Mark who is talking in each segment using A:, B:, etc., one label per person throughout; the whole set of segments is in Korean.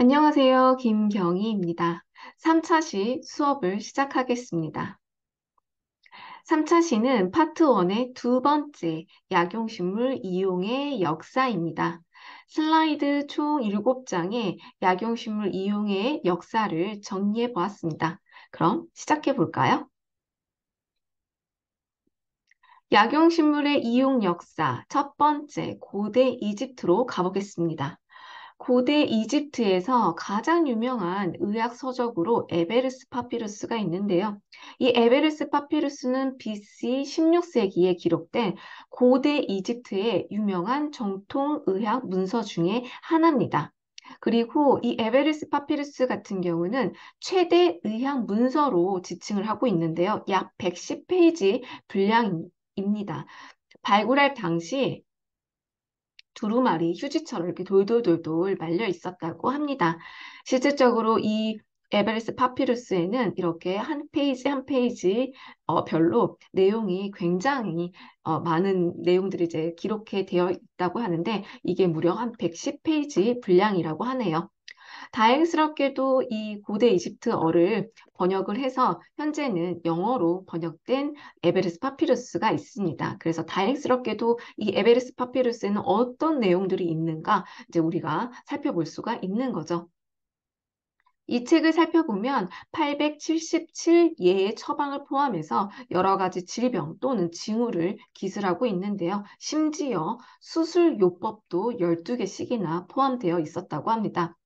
A: 안녕하세요. 김경희입니다. 3차 시 수업을 시작하겠습니다. 3차 시는 파트 1의 두 번째 약용식물 이용의 역사입니다. 슬라이드 총 7장의 약용식물 이용의 역사를 정리해 보았습니다. 그럼 시작해 볼까요? 약용식물의 이용 역사 첫 번째 고대 이집트로 가보겠습니다. 고대 이집트에서 가장 유명한 의학 서적으로 에베르스 파피루스가 있는데요. 이 에베르스 파피루스는 BC 16세기에 기록된 고대 이집트의 유명한 정통 의학 문서 중에 하나입니다. 그리고 이 에베르스 파피루스 같은 경우는 최대 의학 문서로 지칭을 하고 있는데요. 약 110페이지 분량입니다. 발굴할 당시 두루마리 휴지처럼 이렇게 돌돌돌돌 말려 있었다고 합니다. 실질적으로 이 에베레스트 파피루스에는 이렇게 한 페이지 한 페이지 별로 내용이 굉장히 많은 내용들이 이제 기록해 되어 있다고 하는데 이게 무려 한 110페이지 분량이라고 하네요. 다행스럽게도 이 고대 이집트어를 번역을 해서 현재는 영어로 번역된 에베르스 파피루스가 있습니다. 그래서 다행스럽게도 이 에베르스 파피루스에는 어떤 내용들이 있는가 이제 우리가 살펴볼 수가 있는 거죠. 이 책을 살펴보면 877예의 처방을 포함해서 여러 가지 질병 또는 징후를 기술하고 있는데요. 심지어 수술요법도 12개씩이나 포함되어 있었다고 합니다.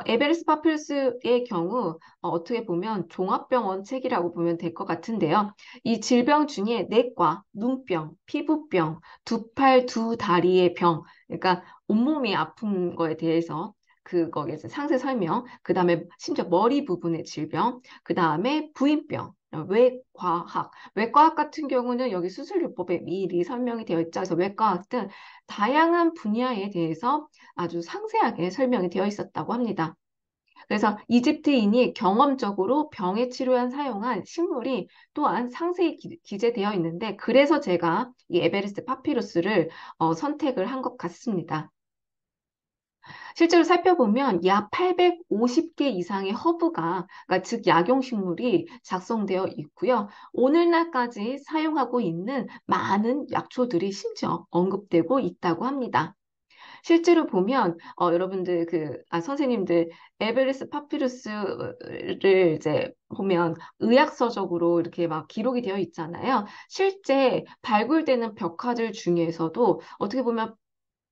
A: 에베레스 파피루스의 경우 떻게 보면 종합병원 책이라고 보면 될 것 같은데요. 이 질병 중에 내과, 눈병, 피부병, 두 팔, 두 다리의 병, 그러니까 온몸이 아픈 거에 대해서 그거에 상세 설명, 그 다음에 심지어 머리 부분의 질병, 그 다음에 부인병, 외과학. 외과학 같은 경우는 여기 수술요법에 미리 설명이 되어 있죠. 그래서 외과학 등 다양한 분야에 대해서 아주 상세하게 설명이 되어 있었다고 합니다. 그래서 이집트인이 경험적으로 병의 치료에 사용한 식물이 또한 상세히 기재되어 있는데 그래서 제가 이 에베레스트 파피루스를 선택을 한 것 같습니다. 실제로 살펴보면 약 850개 이상의 허브가, 그러니까 즉 약용식물이 작성되어 있고요. 오늘날까지 사용하고 있는 많은 약초들이 심지어 언급되고 있다고 합니다. 실제로 보면 여러분들 선생님들 에베레스 파피루스를 이제 보면 의학 서적으로 이렇게 막 기록이 되어 있잖아요. 실제 발굴되는 벽화들 중에서도 어떻게 보면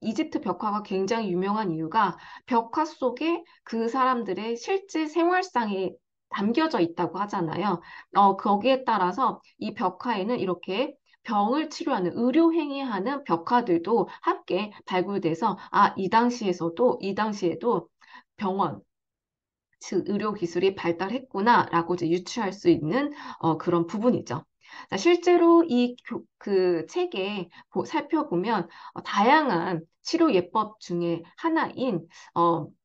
A: 이집트 벽화가 굉장히 유명한 이유가 벽화 속에 그 사람들의 실제 생활상이 담겨져 있다고 하잖아요. 거기에 따라서 이 벽화에는 이렇게 병을 치료하는 의료 행위하는 벽화들도 함께 발굴돼서 이 당시에도 병원 즉 의료 기술이 발달했구나라고 이제 유추할 수 있는 그런 부분이죠. 자, 실제로 그 책에 살펴보면 다양한 치료 예법 중에 하나인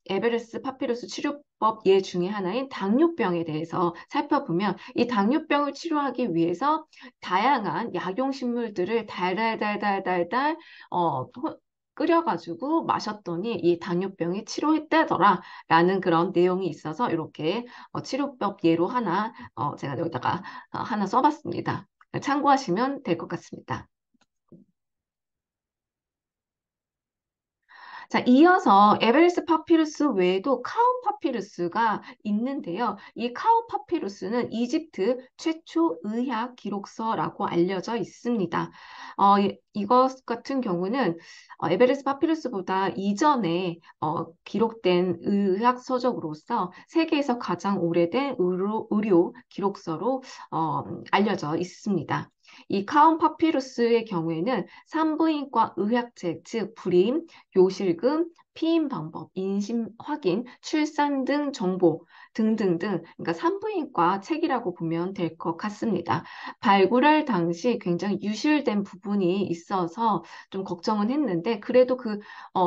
A: 에베레스 파피루스 치료법 예 중에 하나인 당뇨병에 대해서 살펴보면 이 당뇨병을 치료하기 위해서 다양한 약용식물들을 달달달달달달 끓여가지고 마셨더니 이 당뇨병이 치료했다더라라는 그런 내용이 있어서 이렇게 치료법 예로 하나 제가 여기다가 하나 써봤습니다. 참고하시면 될 것 같습니다. 자, 이어서 에베레스트 파피루스 외에도 카운 파피루스가 있는데요. 이 카운 파피루스는 이집트 최초 의학 기록서라고 알려져 있습니다. 이것 같은 경우는 에베레스트 파피루스보다 이전에 기록된 의학 서적으로서 세계에서 가장 오래된 의료 기록서로 알려져 있습니다. 이 카운 파피루스의 경우에는 산부인과 의학책, 즉 불임, 요실금, 피임 방법, 인심 확인, 출산 등 정보 등등등, 그러니까 산부인과 책이라고 보면 될 것 같습니다. 발굴할 당시 굉장히 유실된 부분이 있어서 좀 걱정은 했는데, 그래도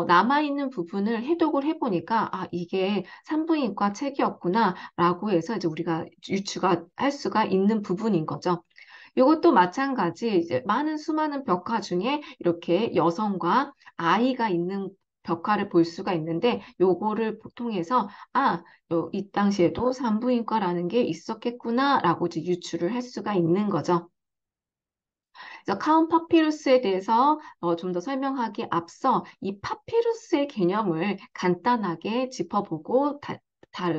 A: 남아있는 부분을 해독을 해보니까, 이게 산부인과 책이었구나라고 해서 이제 우리가 유추가 할 수가 있는 부분인 거죠. 이것도 마찬가지 이제 많은 수많은 벽화 중에 이렇게 여성과 아이가 있는 벽화를 볼 수가 있는데 요거를 통해서 이 당시에도 산부인과라는 게 있었겠구나라고 이제 유추를 할 수가 있는 거죠. 그래서 카운 파피루스에 대해서 좀 더 설명하기 앞서 이 파피루스의 개념을 간단하게 짚어보고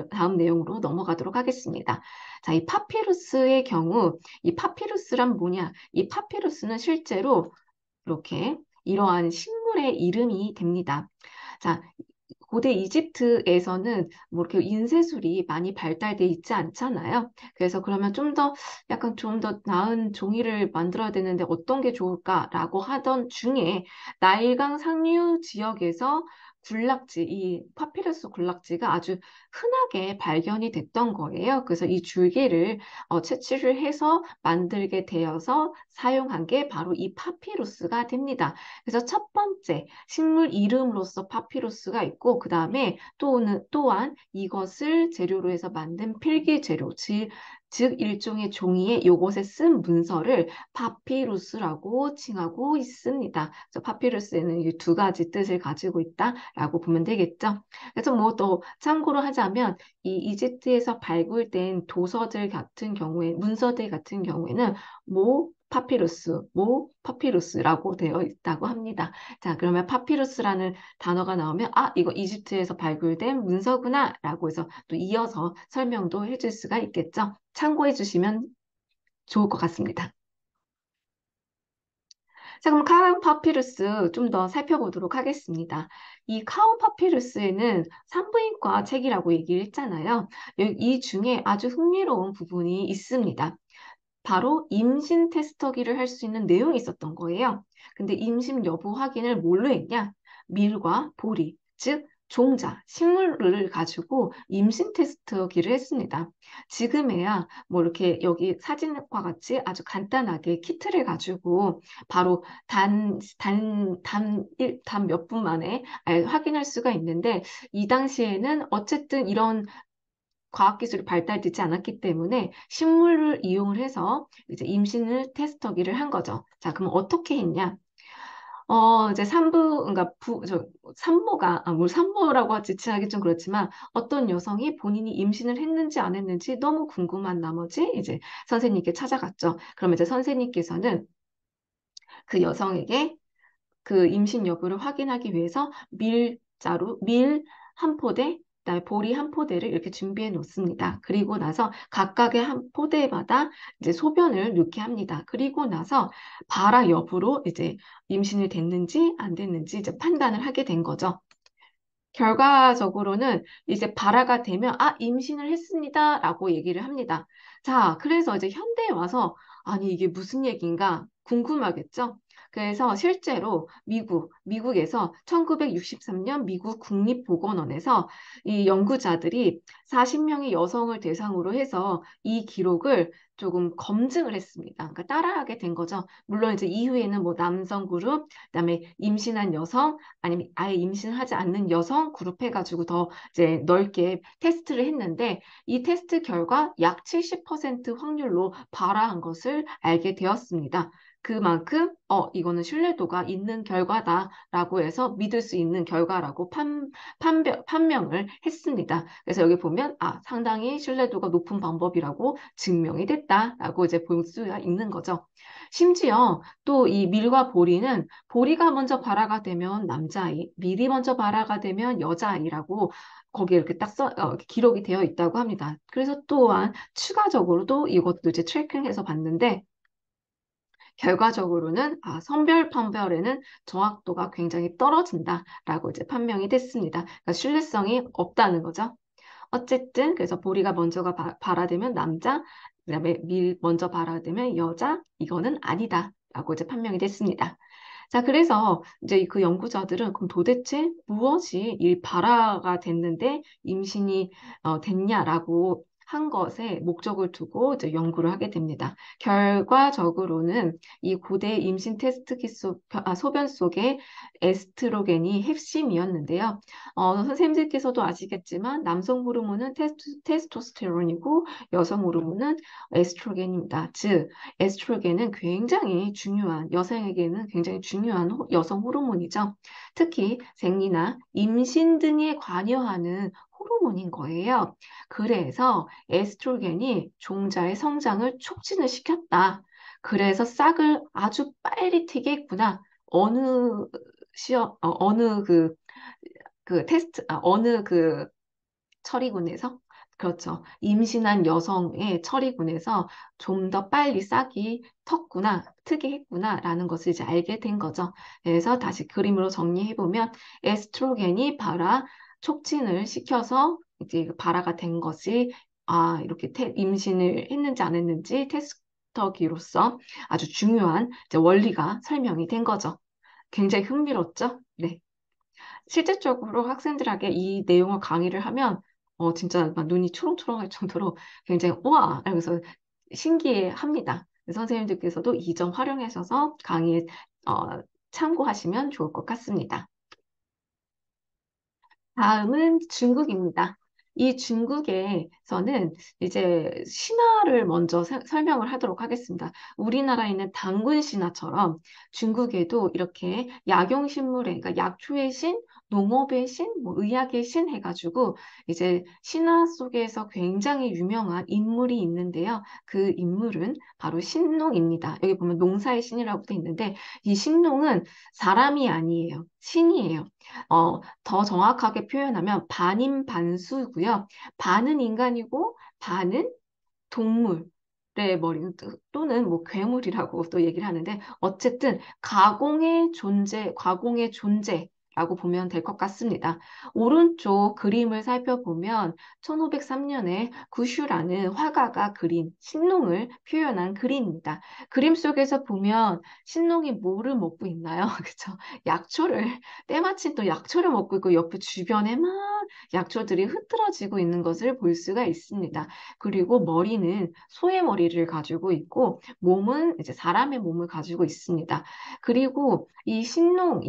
A: 다음 내용으로 넘어가도록 하겠습니다. 자, 이 파피루스의 경우, 이 파피루스란 뭐냐? 이 파피루스는 실제로 이렇게 이러한 식물의 이름이 됩니다. 자, 고대 이집트에서는 뭐 이렇게 인쇄술이 많이 발달돼 있지 않잖아요. 그래서 그러면 약간 좀 더 나은 종이를 만들어야 되는데 어떤 게 좋을까라고 하던 중에 나일강 상류 지역에서 이 파피루스 군락지가 아주 흔하게 발견이 됐던 거예요. 그래서 이 줄기를 채취를 해서 만들게 되어서 사용한 게 바로 이 파피루스가 됩니다. 그래서 첫 번째 식물 이름으로서 파피루스가 있고 그 다음에 또한 이것을 재료로 해서 만든 필기 재료, 즉 일종의 종이에 요것에 쓴 문서를 파피루스라고 칭하고 있습니다. 그래서 파피루스에는 이 두 가지 뜻을 가지고 있다라고 보면 되겠죠. 그래서 뭐 또 참고로 하자면 이 이집트에서 발굴된 문서들 같은 경우에는 모 파피루스라고 되어 있다고 합니다. 자, 그러면 파피루스라는 단어가 나오면 이거 이집트에서 발굴된 문서구나라고 해서 또 이어서 설명도 해줄 수가 있겠죠. 참고해 주시면 좋을 것 같습니다. 자, 그럼 카운 파피루스 좀 더 살펴보도록 하겠습니다. 이 카운 파피루스에는 산부인과 책이라고 얘기를 했잖아요. 이 중에 아주 흥미로운 부분이 있습니다. 바로 임신 테스터기를 할 수 있는 내용이 있었던 거예요. 근데 임신 여부 확인을 뭘로 했냐? 밀과 보리, 즉 종자, 식물을 가지고 임신 테스트기를 했습니다. 지금에야 뭐 이렇게 여기 사진과 같이 아주 간단하게 키트를 가지고 바로 단 몇 분 만에 확인할 수가 있는데 이 당시에는 어쨌든 이런 과학기술이 발달되지 않았기 때문에 식물을 이용을 해서 이제 임신을 테스트하기를 한 거죠. 자, 그럼 어떻게 했냐? 이제 산모라고 지칭하기 좀 그렇지만 어떤 여성이 본인이 임신을 했는지 안 했는지 너무 궁금한 나머지 이제 선생님께 찾아갔죠. 그러면 이제 선생님께서는 그 여성에게 그 임신 여부를 확인하기 위해서 밀 한 포대, 그다음에 보리 한 포대를 이렇게 준비해 놓습니다. 그리고 나서 각각의 한 포대마다 이제 소변을 넣게 합니다. 그리고 나서 발화 여부로 이제 임신이 됐는지 안 됐는지 이제 판단을 하게 된 거죠. 결과적으로는 이제 발화가 되면 임신을 했습니다라고 얘기를 합니다. 자, 그래서 이제 현대에 와서 아니 이게 무슨 얘기인가 궁금하겠죠? 그래서 실제로 미국에서 1963년 미국 국립보건원에서 이 연구자들이 40명의 여성을 대상으로 해서 이 기록을 조금 검증을 했습니다. 그러니까 따라하게 된 거죠. 물론 이제 이후에는 뭐 남성 그룹, 그다음에 임신한 여성, 아니면 아예 임신하지 않는 여성 그룹 해가지고 더 이제 넓게 테스트를 했는데 이 테스트 결과 약 70% 확률로 발화한 것을 알게 되었습니다. 그만큼 이거는 신뢰도가 있는 결과다라고 해서 믿을 수 있는 결과라고 판명을 했습니다. 그래서 여기 보면 상당히 신뢰도가 높은 방법이라고 증명이 됐다라고 이제 볼 수가 있는 거죠. 심지어 또 이 밀과 보리는 보리가 먼저 발화가 되면 남자아이, 밀이 먼저 발화가 되면 여자아이라고 거기에 이렇게 이렇게 기록이 되어 있다고 합니다. 그래서 또한 추가적으로도 이것도 이제 트래킹해서 봤는데 결과적으로는 선별 판별에는 정확도가 굉장히 떨어진다라고 이제 판명이 됐습니다. 그러니까 신뢰성이 없다는 거죠. 어쨌든 그래서 보리가 먼저가 발화되면 남자, 그다음에 밀 먼저 발화되면 여자, 이거는 아니다라고 이제 판명이 됐습니다. 자, 그래서 이제 그 연구자들은 그럼 도대체 무엇이 이 발화가 됐는데 임신이 됐냐라고 한 것에 목적을 두고 이제 연구를 하게 됩니다. 결과적으로는 이 고대 임신 테스트기 소변 속에 에스트로겐이 핵심이었는데요. 선생님들께서도 아시겠지만 남성 호르몬은 테스토스테론이고 여성 호르몬은 에스트로겐입니다. 즉, 에스트로겐은 굉장히 중요한, 여성에게는 굉장히 중요한 여성 호르몬이죠. 특히 생리나 임신 등에 관여하는 호르몬인 거예요. 그래서 에스트로겐이 종자의 성장을 촉진을 시켰다. 그래서 싹을 아주 빨리 튀게 했구나. 어느 어느 어느 처리군에서, 그렇죠. 임신한 여성의 처리군에서 좀 더 빨리 싹이 트게 했구나라는 것을 이제 알게 된 거죠. 그래서 다시 그림으로 정리해보면 에스트로겐이 발화 촉진을 시켜서 이제 그 발화가 된 것이 이렇게 임신을 했는지 안 했는지 테스터기로서 아주 중요한 이제 원리가 설명이 된 거죠. 굉장히 흥미롭죠? 네. 실질적으로 학생들에게 이 내용을 강의를 하면 진짜 막 눈이 초롱초롱할 정도로 굉장히 우와! 이러면서 신기해 합니다. 선생님들께서도 이 점 활용하셔서 강의에 어, 참고하시면 좋을 것 같습니다. 다음은 중국입니다. 이 중국에서는 이제 신화를 먼저 설명을 하도록 하겠습니다. 우리나라에 있는 단군 신화처럼 중국에도 이렇게 약용식물의, 그러니까 약초의 신, 농업의 신, 뭐 의학의 신 해가지고 이제 신화 속에서 굉장히 유명한 인물이 있는데요. 그 인물은 바로 신농입니다. 여기 보면 농사의 신이라고 돼 있는데 이 신농은 사람이 아니에요. 신이에요. 더 정확하게 표현하면 반인반수고요. 반은 인간이고 반은 동물의 머리 또는 뭐 괴물이라고 또 얘기를 하는데 어쨌든 가공의 존재라고 보면 될 것 같습니다. 오른쪽 그림을 살펴보면 1503년에 구슈라는 화가가 그린 신농을 표현한 그림입니다. 그림 속에서 보면 신농이 뭐를 먹고 있나요? 그렇죠? 약초를 때마침 또 약초를 먹고 있고 옆에 주변에 막 약초들이 흐트러지고 있는 것을 볼 수가 있습니다. 그리고 머리는 소의 머리를 가지고 있고 몸은 이제 사람의 몸을 가지고 있습니다. 그리고 이 신농,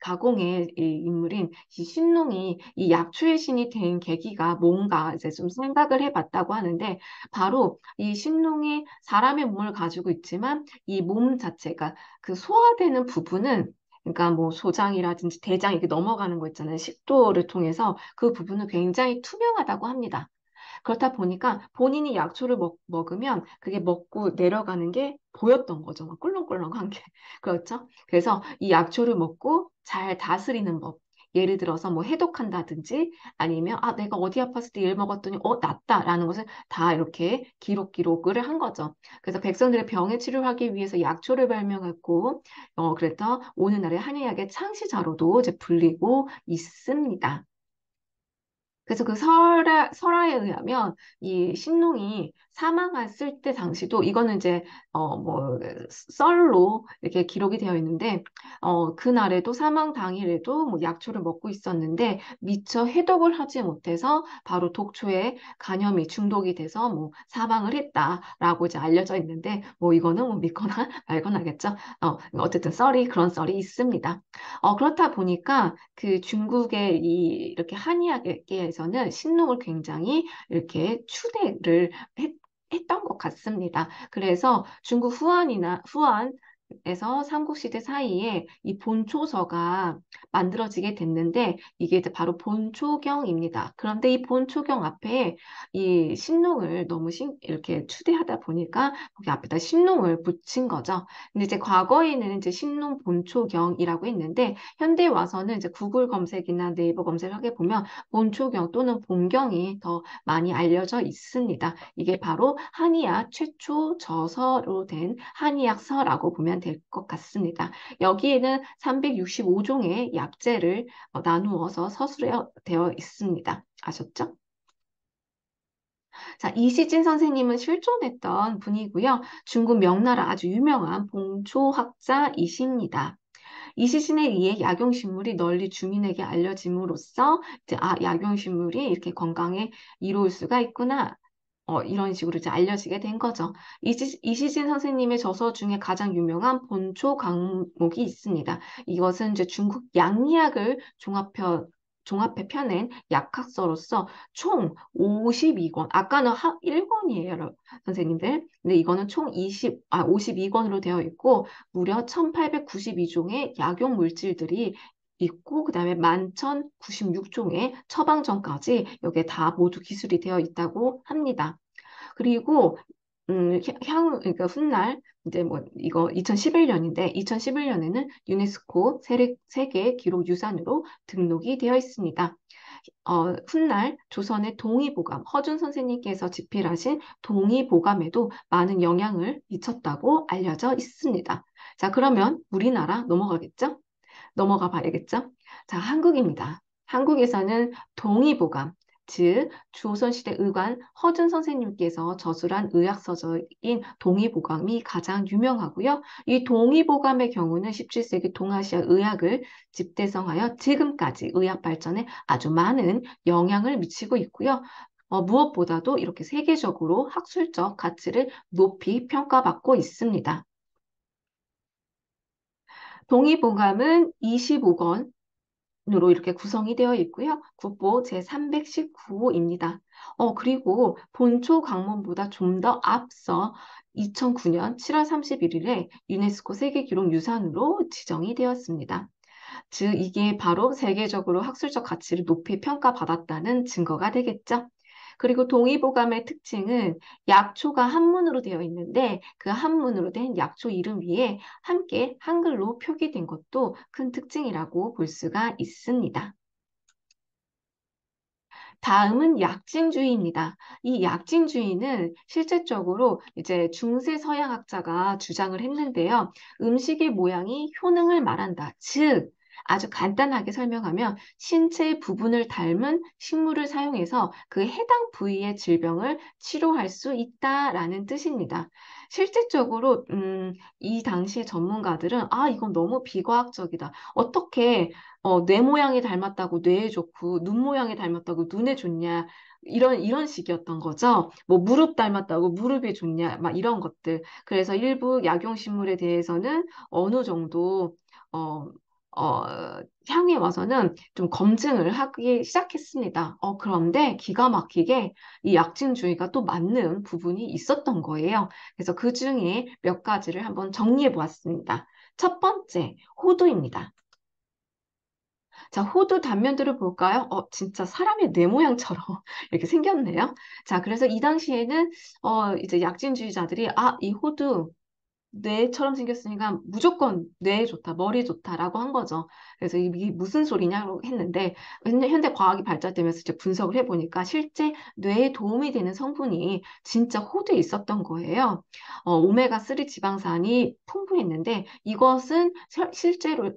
A: 가공의 이 인물인 이 신농이 이 약초의 신이 된 계기가 뭔가 이제 좀 생각을 해봤다고 하는데 바로 이 신농이 사람의 몸을 가지고 있지만 이 몸 자체가 그 소화되는 부분은 그러니까 뭐 소장이라든지 대장 이렇게 넘어가는 거 있잖아요. 식도를 통해서 그 부분은 굉장히 투명하다고 합니다. 그렇다 보니까 본인이 약초를 먹으면 그게 먹고 내려가는 게 보였던 거죠. 막 꿀렁꿀렁한 게. 그렇죠? 그래서 이 약초를 먹고 잘 다스리는 법. 예를 들어서 뭐 해독한다든지 아니면 내가 어디 아팠을 때 일 먹었더니 낫다라는 것을 다 이렇게 기록을 한 거죠. 그래서 백성들의 병에 치료하기 위해서 약초를 발명했고 그래서 오늘날의 한의학의 창시자로도 이제 불리고 있습니다. 그래서 그 설화에 의하면 이 신농이 사망했을 때 당시도 이거는 이제 뭐 썰로 이렇게 기록이 되어 있는데 그날에도 사망 당일에도 뭐 약초를 먹고 있었는데 미처 해독을 하지 못해서 바로 독초에 감염이 중독이 돼서 뭐 사망을 했다라고 이제 알려져 있는데 뭐 이거는 뭐 믿거나 말거나겠죠. 어쨌든 그런 썰이 있습니다. 그렇다 보니까 그 중국의 이렇게 한의학계에서는 신농을 굉장히 이렇게 했던 것 같습니다. 그래서 중국 후한에서 삼국시대 사이에 이 본초서가 만들어지게 됐는데 이게 이제 바로 본초경입니다. 그런데 이 본초경 앞에 이 신농을 너무 이렇게 추대하다 보니까 거기 앞에다 신농을 붙인 거죠. 근데 이제 과거에는 이제 신농 본초경이라고 했는데 현대에 와서는 이제 구글 검색이나 네이버 검색하게 보면 본초경 또는 본경이 더 많이 알려져 있습니다. 이게 바로 한의학 최초 저서로 된 한의학서라고 보면 될 것 같습니다. 여기에는 365종의 약재를 나누어서 서술되어 있습니다. 아셨죠? 자, 이시진 선생님은 실존했던 분이고요. 중국 명나라 아주 유명한 봉초학자이십니다. 이시진에 의해 약용식물이 널리 주민에게 알려짐으로써 이제 약용식물이 이렇게 건강에 이로울 수가 있구나. 이런 식으로 이제 알려지게 된 거죠. 이시진 선생님의 저서 중에 가장 유명한 본초 강목이 있습니다. 이것은 이제 중국 양리학을 종합해 펴낸 약학서로서 총 52권, 아까는 1권이에요, 선생님들. 근데 이거는 총 52권으로 되어 있고, 무려 1892종의 약용 물질들이 있고, 그 다음에 11,096종의 처방전까지 여기에 다 모두 기술이 되어 있다고 합니다. 그리고 그러니까 훗날 이제 뭐 이거 2011년인데 2011년에는 유네스코 세계 기록 유산으로 등록이 되어 있습니다. 훗날 조선의 동의보감, 허준 선생님께서 집필하신 동의보감에도 많은 영향을 미쳤다고 알려져 있습니다. 자, 그러면 우리나라 넘어가겠죠? 넘어가 봐야겠죠? 자, 한국입니다. 한국에서는 동의보감, 즉 조선시대 의관 허준 선생님께서 저술한 의학서적인 동의보감이 가장 유명하고요. 이 동의보감의 경우는 17세기 동아시아 의학을 집대성하여 지금까지 의학 발전에 아주 많은 영향을 미치고 있고요. 무엇보다도 이렇게 세계적으로 학술적 가치를 높이 평가받고 있습니다. 동의보감은 25권, 으로 이렇게 구성이 되어 있고요. 국보 제319호입니다. 그리고 본초 강문보다 좀 더 앞서 2009년 7월 31일에 유네스코 세계기록유산으로 지정이 되었습니다. 즉, 이게 바로 세계적으로 학술적 가치를 높이 평가받았다는 증거가 되겠죠. 그리고 동의보감의 특징은 약초가 한문으로 되어 있는데 그 한문으로 된 약초 이름 위에 함께 한글로 표기된 것도 큰 특징이라고 볼 수가 있습니다. 다음은 약진주의입니다. 이 약진주의는 실제적으로 이제 중세 서양학자가 주장을 했는데요. 음식의 모양이 효능을 말한다. 즉, 아주 간단하게 설명하면 신체의 부분을 닮은 식물을 사용해서 그 해당 부위의 질병을 치료할 수 있다라는 뜻입니다. 실제적으로 이 당시의 전문가들은 이건 너무 비과학적이다. 어떻게 뇌 모양이 닮았다고 뇌에 좋고, 눈 모양이 닮았다고 눈에 좋냐. 이런 식이었던 거죠. 뭐, 무릎 닮았다고 무릎에 좋냐. 막 이런 것들. 그래서 일부 약용식물에 대해서는 어느 정도, 어, 어, 향후에 와서는 좀 검증을 하기 시작했습니다. 그런데 기가 막히게 이 약진주의가 또 맞는 부분이 있었던 거예요. 그래서 그 중에 몇 가지를 한번 정리해 보았습니다. 첫 번째, 호두입니다. 자, 호두 단면들을 볼까요? 진짜 사람의 뇌 모양처럼 이렇게 생겼네요. 자, 그래서 이 당시에는, 이제 약진주의자들이, 이 호두, 뇌처럼 생겼으니까 무조건 뇌에 좋다, 머리에 좋다라고 한 거죠. 그래서 이게 무슨 소리냐고 했는데, 현대 과학이 발달되면서 이제 분석을 해보니까 실제 뇌에 도움이 되는 성분이 진짜 호두에 있었던 거예요. 오메가3 지방산이 풍부했는데, 이것은 실제로,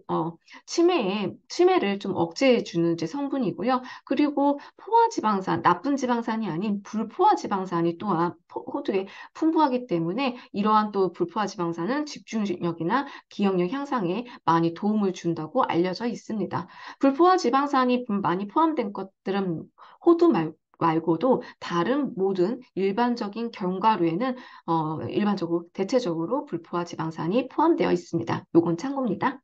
A: 치매를 좀 억제해주는 이제 성분이고요. 그리고 포화지방산, 나쁜 지방산이 아닌 불포화지방산이 또한 호두에 풍부하기 때문에 이러한 또 불포화지방산은 집중력이나 기억력 향상에 많이 도움을 준다고 알려져 있습니다. 불포화지방산이 많이 포함된 것들은 호두 말고도 다른 모든 일반적인 견과류에는 일반적으로 대체적으로 불포화지방산이 포함되어 있습니다. 요건 참고입니다.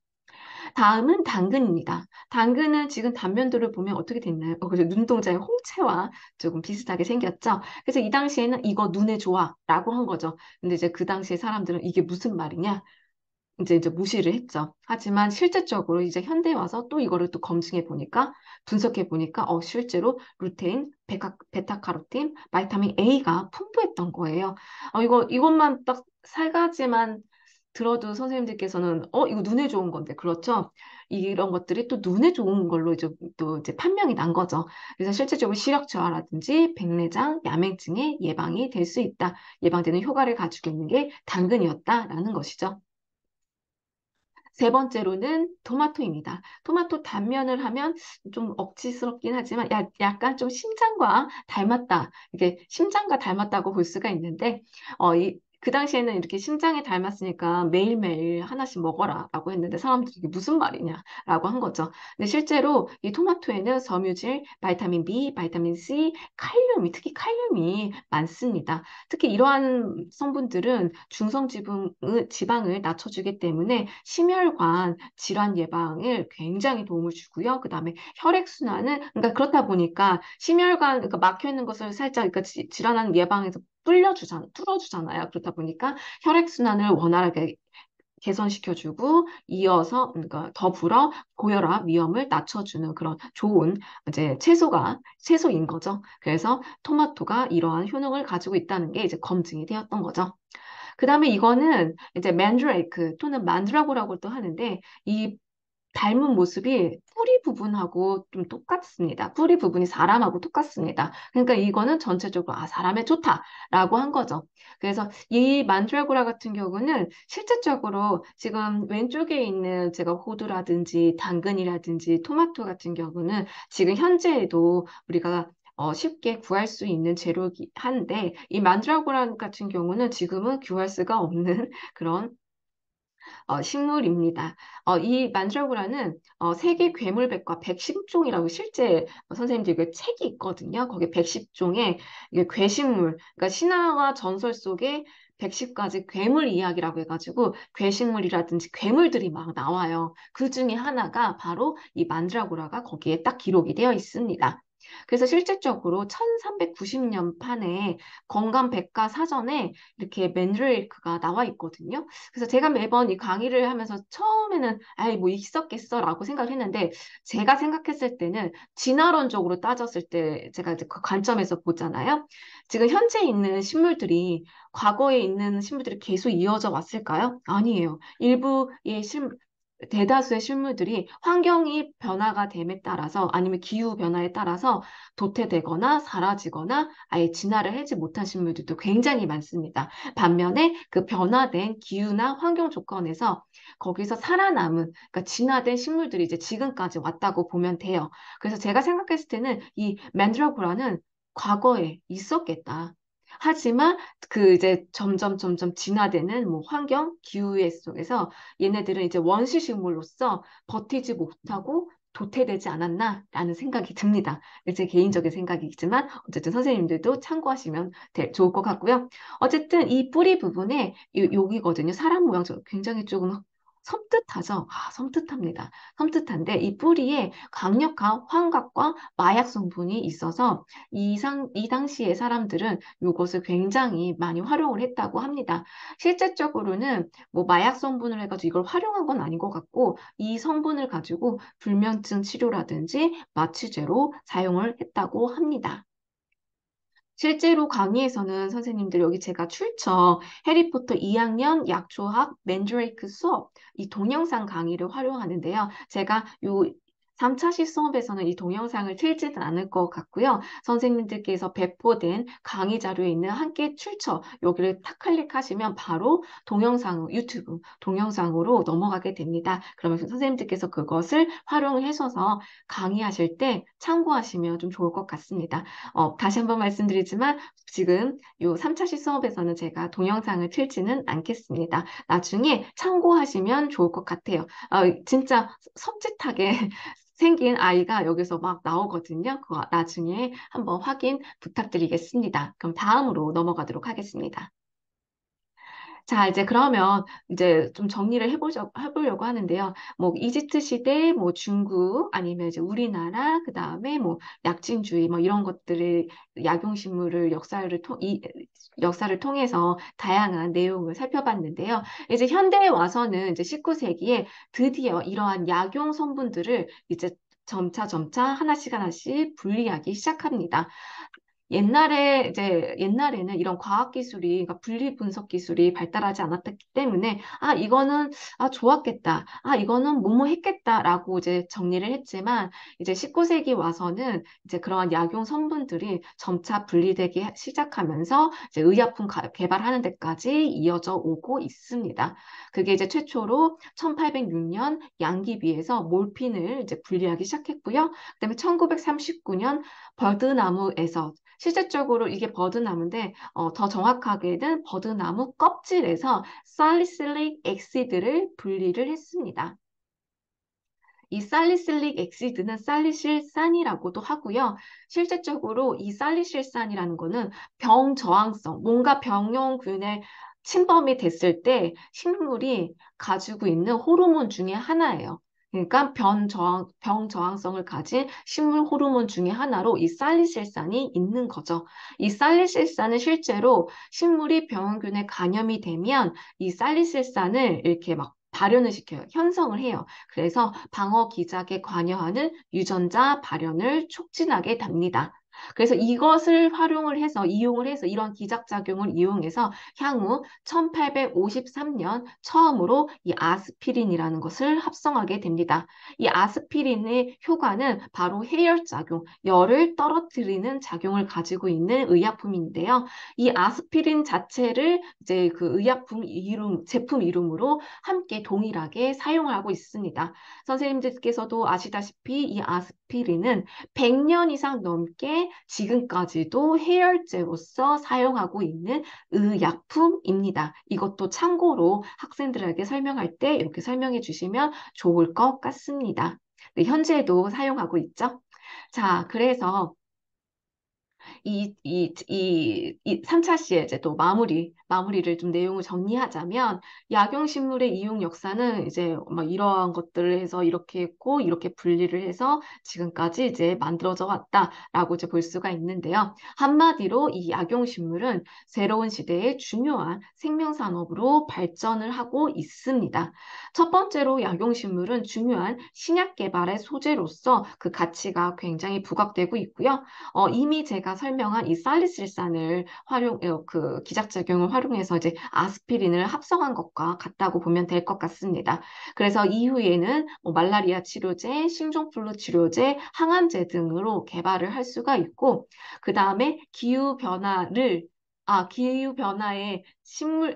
A: 다음은 당근입니다. 당근은 지금 단면도를 보면 어떻게 됐나요? 그래서 눈동자의 홍채와 조금 비슷하게 생겼죠. 그래서 이 당시에는 이거 눈에 좋아라고 한 거죠. 근데 이제 그 당시에 사람들은 이게 무슨 말이냐? 이제 무시를 했죠. 하지만 실제적으로 이제 현대에 와서 또 이거를 또 검증해 보니까, 분석해 보니까, 실제로 루테인, 베타카로틴, 바이타민 A가 풍부했던 거예요. 이것만 딱 세 가지만 들어도 선생님들께서는, 이거 눈에 좋은 건데, 그렇죠? 이런 것들이 또 눈에 좋은 걸로 이제 또 이제 판명이 난 거죠. 그래서 실제적으로 시력 저하라든지 백내장, 야맹증의 예방이 될 수 있다. 예방되는 효과를 가지고 있는 게 당근이었다라는 것이죠. 세 번째로는 토마토입니다. 토마토 단면을 하면 좀 억지스럽긴 하지만 약간 좀 심장과 닮았다. 이게 심장과 닮았다고 볼 수가 있는데 그 당시에는 이렇게 심장에 닮았으니까 매일매일 하나씩 먹어라라고 했는데 사람들이 이게 무슨 말이냐라고 한 거죠. 근데 실제로 이 토마토에는 섬유질, 바이타민 B, 바이타민 C, 칼륨이 특히 칼륨이 많습니다. 특히 이러한 성분들은 중성 지방을 낮춰주기 때문에 심혈관 질환 예방을 굉장히 도움을 주고요. 그다음에 혈액순환은 그러니까 그렇다 보니까 심혈관 그러니까 막혀 있는 것을 살짝 그러니까 질환하는 예방에서 뚫어주잖아요. 그렇다 보니까 혈액순환을 원활하게 개선시켜주고 이어서 그러니까 더불어 고혈압 위험을 낮춰주는 그런 좋은 이제 채소인 거죠. 그래서 토마토가 이러한 효능을 가지고 있다는 게 이제 검증이 되었던 거죠. 그 다음에 이거는 이제 맨드레이크 또는 만드라고라고 또 하는데 이 닮은 모습이 뿌리 부분하고 좀 똑같습니다. 뿌리 부분이 사람하고 똑같습니다. 그러니까 이거는 전체적으로 아, 사람에 좋다라고 한 거죠. 그래서 이 만드라고라 같은 경우는 실질적으로 지금 왼쪽에 있는 제가 호두라든지 당근이라든지 토마토 같은 경우는 지금 현재에도 우리가 쉽게 구할 수 있는 재료긴 한데 이 만드라고라 같은 경우는 지금은 구할 수가 없는 그런 식물입니다. 이 만드라고라는 세계 괴물백과 110종이라고 실제 선생님들 그 책이 있거든요. 거기 110종의 괴식물, 그러니까 신화와 전설 속에 110가지 괴물 이야기라고 해가지고 괴식물이라든지 괴물들이 막 나와요. 그 중에 하나가 바로 이 만드라고라가 거기에 딱 기록이 되어 있습니다. 그래서 실질적으로 1390년 판에 건강 백과 사전에 이렇게 맨드레이크가 나와 있거든요. 그래서 제가 매번 이 강의를 하면서 처음에는 아이 뭐 있었겠어라고 생각했는데 제가 생각했을 때는 진화론적으로 따졌을 때 제가 이제 그 관점에서 보잖아요. 지금 현재 있는 식물들이 과거에 있는 식물들이 계속 이어져 왔을까요? 아니에요. 일부의 대다수의 식물들이 환경이 변화가 됨에 따라서 아니면 기후 변화에 따라서 도태되거나 사라지거나 아예 진화를 하지 못한 식물들도 굉장히 많습니다. 반면에 그 변화된 기후나 환경 조건에서 거기서 살아남은 그러니까 진화된 식물들이 이제 지금까지 왔다고 보면 돼요. 그래서 제가 생각했을 때는 이 맨드라고라는 과거에 있었겠다. 하지만 그 이제 점점 진화되는 뭐 환경, 기후의 속에서 얘네들은 이제 원시식물로서 버티지 못하고 도태되지 않았나라는 생각이 듭니다. 제 개인적인 생각이지만 어쨌든 선생님들도 참고하시면 좋을 것 같고요. 어쨌든 이 뿌리 부분에 여기거든요. 사람 모양 굉장히 조금 섬뜩하죠? 아, 섬뜩합니다. 섬뜩한데 이 뿌리에 강력한 환각과 마약 성분이 있어서 이 당시의 사람들은 이것을 굉장히 많이 활용을 했다고 합니다. 실제적으로는 뭐 마약 성분을 해가지고 이걸 활용한 건 아닌 것 같고 이 성분을 가지고 불면증 치료라든지 마취제로 사용을 했다고 합니다. 실제로 강의에서는 선생님들 여기 제가 출처 해리포터 2학년 약초학 맨드레이크 수업 이 동영상 강의를 활용하는데요. 제가 요 3차 시수업에서는 이 동영상을 틀지는 않을 것 같고요. 선생님들께서 배포된 강의 자료에 있는 함께 출처 여기를 탁 클릭하시면 바로 동영상 유튜브 동영상으로 넘어가게 됩니다. 그러면 선생님들께서 그것을 활용하셔서 강의하실 때 참고하시면 좀 좋을 것 같습니다. 다시 한번 말씀드리지만 지금 요 3차 시수업에서는 제가 동영상을 틀지는 않겠습니다. 나중에 참고하시면 좋을 것 같아요. 진짜 섬찟하게 생긴 아이가 여기서 막 나오거든요. 그거 나중에 한번 확인 부탁드리겠습니다. 그럼 다음으로 넘어가도록 하겠습니다. 자, 이제 그러면 이제 좀 정리를 해보려고 하는데요. 뭐 이집트 시대, 뭐 중국, 아니면 이제 우리나라, 그 다음에 뭐 약진주의, 뭐 이런 것들을 약용식물을 역사를 통해서 다양한 내용을 살펴봤는데요. 이제 현대에 와서는 이제 19세기에 드디어 이러한 약용 성분들을 이제 점차 하나씩 하나씩 분리하기 시작합니다. 옛날에는 이런 과학 기술이, 그러니까 분리 분석 기술이 발달하지 않았기 때문에, 아, 이거는, 아, 좋았겠다. 아, 이거는 뭐뭐 했겠다라고 이제 정리를 했지만, 이제 19세기 와서는 이제 그러한 약용 성분들이 점차 분리되기 시작하면서 이제 의약품 개발하는 데까지 이어져 오고 있습니다. 그게 이제 최초로 1806년 양귀비에서 몰핀을 이제 분리하기 시작했고요. 그다음에 1939년 버드나무에서 실질적으로 이게 버드나무인데 더 정확하게는 버드나무 껍질에서 살리실릭 엑시드를 분리를 했습니다. 이 살리실릭 엑시드는 살리실산이라고도 하고요. 실제적으로 이 살리실산이라는 거는 병 저항성, 뭔가 병용균에 침범이 됐을 때 식물이 가지고 있는 호르몬 중에 하나예요. 그러니까 병 저항성을 가진 식물 호르몬 중에 하나로 이 살리실산이 있는 거죠. 이 살리실산은 실제로 식물이 병원균에 감염이 되면 이 살리실산을 이렇게 막 발현을 시켜요. 형성을 해요. 그래서 방어 기작에 관여하는 유전자 발현을 촉진하게 됩니다. 그래서 이것을 활용을 해서, 이용을 해서, 이런 기작작용을 이용해서 향후 1853년 처음으로 이 아스피린이라는 것을 합성하게 됩니다. 이 아스피린의 효과는 바로 해열작용, 열을 떨어뜨리는 작용을 가지고 있는 의약품인데요. 이 아스피린 자체를 이제 그 의약품 이름, 제품 이름으로 함께 동일하게 사용하고 있습니다. 선생님들께서도 아시다시피 이 아스피린은 100년 이상 넘게 지금까지도 해열제로서 사용하고 있는 의약품입니다. 이것도 참고로 학생들에게 설명할 때 이렇게 설명해 주시면 좋을 것 같습니다. 네, 현재도 사용하고 있죠. 자, 그래서 이 3차 시에 이제 또 마무리를 좀 내용을 정리하자면, 약용식물의 이용 역사는 이제 막 이러한 것들을 해서 이렇게 했고, 이렇게 분리를 해서 지금까지 이제 만들어져 왔다라고 이제 볼 수가 있는데요. 한마디로 이 약용식물은 새로운 시대의 중요한 생명산업으로 발전을 하고 있습니다. 첫 번째로 약용식물은 중요한 신약 개발의 소재로서 그 가치가 굉장히 부각되고 있고요. 이미 제가 설명한 이 살리실산을 그 기작작용을 활용해서 이제 아스피린을 합성한 것과 같다고 보면 될 것 같습니다. 그래서 이후에는 뭐 말라리아 치료제, 신종플루 치료제, 항암제 등으로 개발을 할 수가 있고, 그 다음에 기후 변화에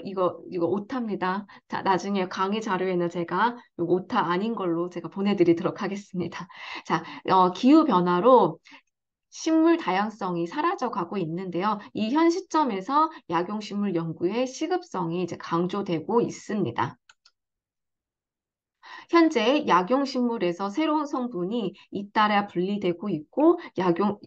A: 이거 오타입니다. 자, 나중에 강의 자료에는 제가 이 오타 아닌 걸로 제가 보내드리도록 하겠습니다. 자, 기후 변화로 식물 다양성이 사라져 가고 있는데요. 이 현 시점에서 약용식물 연구의 시급성이 이제 강조되고 있습니다. 현재 약용식물에서 새로운 성분이 잇따라 분리되고 있고,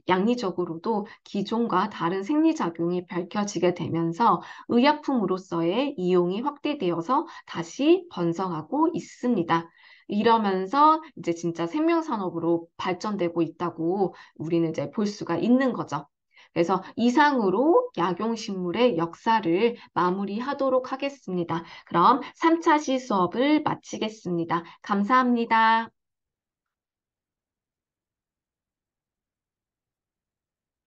A: 양리적으로도 기존과 다른 생리작용이 밝혀지게 되면서 의약품으로서의 이용이 확대되어서 다시 번성하고 있습니다. 이러면서 이제 진짜 생명산업으로 발전되고 있다고 우리는 이제 볼 수가 있는 거죠. 그래서 이상으로 약용식물의 역사를 마무리하도록 하겠습니다. 그럼 3차 시 수업을 마치겠습니다. 감사합니다.